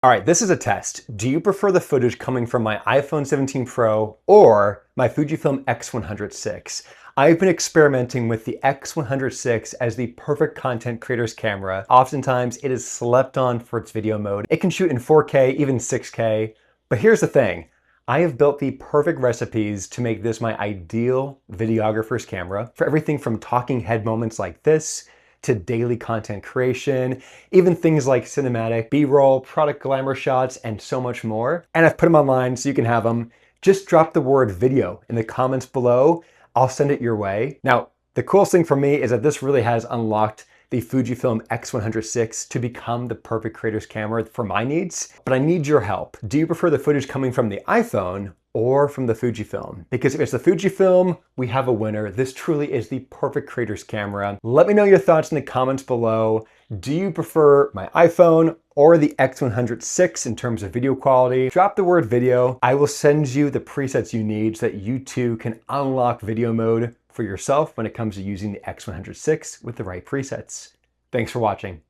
All right, this is a test. Do you prefer the footage coming from my iPhone 17 Pro or my Fujifilm X100VI? I've been experimenting with the X100VI as the perfect content creator's camera. Oftentimes it is slept on for its video mode. It can shoot in 4K, even 6K. But here's the thing. I have built the perfect recipes to make this my ideal videographer's camera for everything from talking head moments like this to daily content creation, even things like cinematic, B-roll, product glamour shots, and so much more. And I've put them online so you can have them. Just drop the word video in the comments below. I'll send it your way. Now, the coolest thing for me is that this really has unlocked the Fujifilm X100VI to become the perfect creator's camera for my needs, but I need your help. Do you prefer the footage coming from the iPhone or from the Fujifilm? Because if it's the Fujifilm, we have a winner. This truly is the perfect creator's camera. Let me know your thoughts in the comments below. Do you prefer my iPhone or the X100VI in terms of video quality? Drop the word video. I will send you the presets you need so that you too can unlock video mode for yourself when it comes to using the X100VI with the right presets. Thanks for watching.